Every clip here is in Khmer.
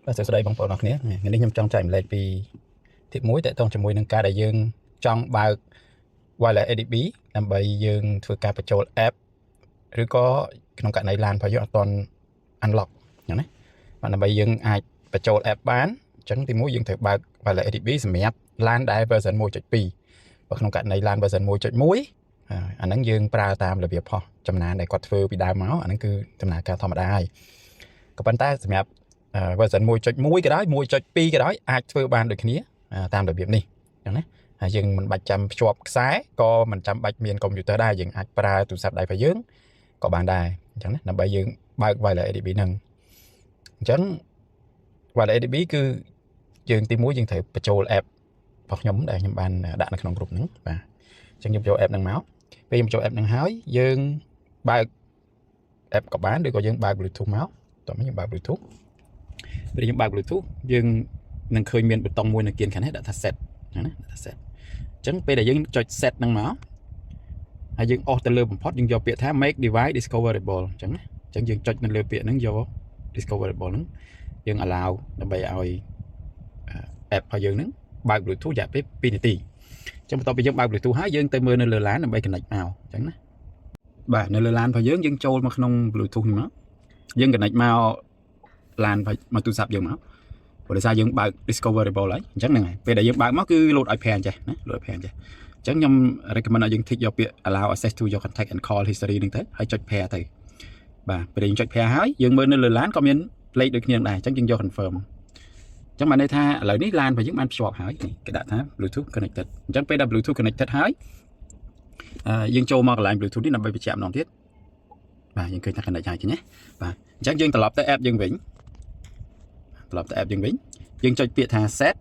បាទសួស្តីបងប្អូនអរគ្នាថ្ងៃនេះខ្ញុំចង់ចែកម្លែកពីទីមួយតើតោះជាមួយនឹងការដែលយើងចង់បើក Wireless ADB ដើម្បីយើងធ្វើការបញ្ចូល app ឬក៏ក្នុងករណី LAN របស់យើងអត់ទាន់ unlock អញ្ចឹងណាបាទដើម្បីយើងអាចបញ្ចូល app បានអញ្ចឹងទីមួយយើងត្រូវបើក Wireless ADB សម្រាប់ LAN ដែល version 1.2 បើក្នុងករណី LAN version 1.1 អាហ្នឹងយើងប្រើតាមរបៀបផុសចំណានដែលគាត់ធ្វើពីដើមមកអាហ្នឹងគឺដំណើរការធម្មតាហើយក៏ប៉ុន្តែសម្រាប់version 1.1 ក៏ដោយ 1.2 ក៏ដោយអាចធ្វើបានដូចគ្នាតាមរបៀបនេះអញ្ចឹងណាហើយយើងមិនបាច់ចាំភ្ជាប់ខ្សែក៏មិនចាំបាច់មានកុំព្យូទ័រដែរយើងអាចប្រើទូរស័ព្ទដៃរបស់យើងក៏បានដែរអញ្ចឹងណាដើម្បីយើងបើក Wireless ADB ហ្នឹងអញ្ចឹង Wireless ADB គឺយើងទីមួយយើងត្រូវបញ្ចូល app របស់ខ្ញុំដែលខ្ញុំបានដាក់នៅក្នុងក្រុមហ្នឹងបាទអញ្ចឹងខ្ញុំចូល app ហ្នឹងមកពេលខ្ញុំចូល app ហ្នឹងហើយយើងបើក app ក៏បានឬក៏យើងបើក Bluetooth មកតោះខ្ញុំបើក Bluetooth ពេលយើងបើក Bluetooth យើងនឹងឃើញមានប៊ូតុងមួយនៅគៀនខាងនេះដាក់ថា set ណាដាក់ថា set អញ្ចឹងពេលដែលយើងចុច set ហ្នឹងមកហើយយើងអស់ទៅលើបំផុតយើងយកពាក្យថា make device discoverable អញ្ចឹងណាអញ្ចឹងយើងចុចនៅលើពាក្យហ្នឹងយក discoverable ហ្នឹងយើង allow ដើម្បីឲ្យ app របស់យើងហ្នឹងបើក Bluetooth រយៈពេល2នាទីអញ្ចឹងបន្ទាប់ពីយើងបើក Bluetooth ហើយយើងទៅមើលនៅលើ LAN ដើម្បី connect មកអញ្ចឹងណាបាទនៅលើ LAN របស់យើងចូលមកក្នុង Bluetooth នេះមកយើង connect មក LAN មកទូរស័ព្ទយើងមកព្រោះដោយសារយើងបើក discoverable ហើយអញ្ចឹងហ្នឹងហើយពេលដែលយើងបើកមកគឺ load IP អញ្ចេះណា load IP អញ្ចេះអញ្ចឹងខ្ញុំ recommend ឲ្យយើង tick យកពាក្យ allow access to your contact and call history ហ្នឹងទៅហើយចុច pair ទៅបាទពេលយើងចុច pair ហើយយើងមើលនៅលើ LAN ក៏មានលេខដូចគ្នាដែរអញ្ចឹងយើងយក confirm អញ្ចឹងបានន័យថាឥឡូវនេះ LAN របស់យើងបានភ្ជាប់ហើយគេដាក់ថា Bluetooth connected អញ្ចឹងពេលដែល Bluetooth connected ហើយយើងចូលមកកន្លែង Bluetooth នេះដើម្បីបញ្ជាក់ម្ដងទៀតបាទយើងឃើញថា connect ហើយណាបាទអញ្ចឹងយើងត្រឡប់ទៅ app យើងវិញយើងចុចពាក្យថា set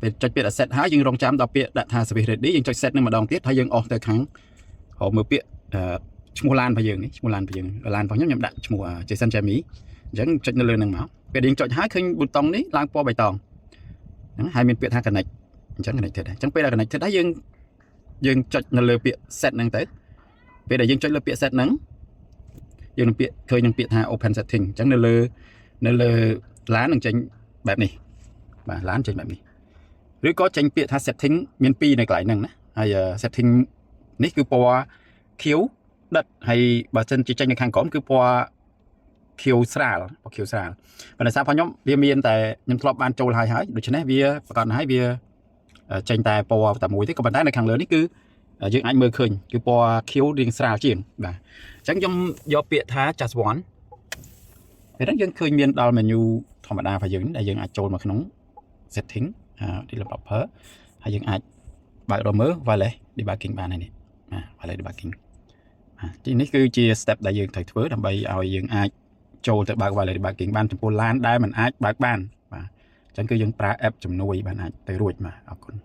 ពេលចុចពាក្យថា set ហើយយើងរងចាំដល់ពាក្យដាក់ថា service ready យើងចុច set នឹងម្ដងទៀតហើយយើងអស់ទៅខាងមើលពាក្យឈ្មោះ LAN របស់យើងនេះឈ្មោះ LAN របស់យើង LAN របស់ខ្ញុំដាក់ឈ្មោះ Jason Jamie អញ្ចឹងចុចនៅលើនឹងមកពេលយើងចុចហើយឃើញប៊ូតុងនេះឡើងពណ៌បៃតងហ្នឹងហើយមានពាក្យថា connect អញ្ចឹង connected ដែរអញ្ចឹងពេលដែល connected ហើយយើងចុចនៅលើពាក្យ set ហ្នឹងទៅពេលដែលយើងចុចលើពាក្យ set ហ្នឹងយើងនឹងឃើញនឹងពាក្យថា open setting អញ្ចឹងនៅលើ LAN នឹងចេញបែបនេះបាទ LAN ចេញបែបនេះឬក៏ចេញពាក្យថា setting មាន2នៅកន្លែងហ្នឹងណាហើយ setting នេះគឺពណ៌ខៀវដិតហើយបើសិនជាចេញនៅខាងក្រោមគឺពណ៌ខៀវស្រាលប៉ុន្តែសារផងខ្ញុំវាមានតែខ្ញុំធ្លាប់បានចូលហើយដូច្នេះវាប្រកាសហើយវាចេញតែពណ៌តែមួយទេក៏ប៉ុន្តែនៅខាងលើនេះគឺយើងអាចមើលឃើញគឺពណ៌ខៀវរាងស្រាលជាងបាទអញ្ចឹងខ្ញុំយកពាក្យថា just one ពេលហ្នឹងយើងឃើញមានដល់ menu ធម្មតារបស់យើងដែលយើងអាចចូលមកក្នុង setting developer ហើយយើងអាចបើករកមើល wireless debugging បានហើយនេះwireless debugging ទីនេះគឺជា step ដែលយើងត្រូវធ្វើដើម្បីឲ្យយើងអាចចូលទៅបើក wireless debugging បានចំពោះ LAN ដែលមិនអាចបើកបានបាទអញ្ចឹងគឺយើងប្រើ app ជំនួយបានអាចទៅរួចបាទអរគុណ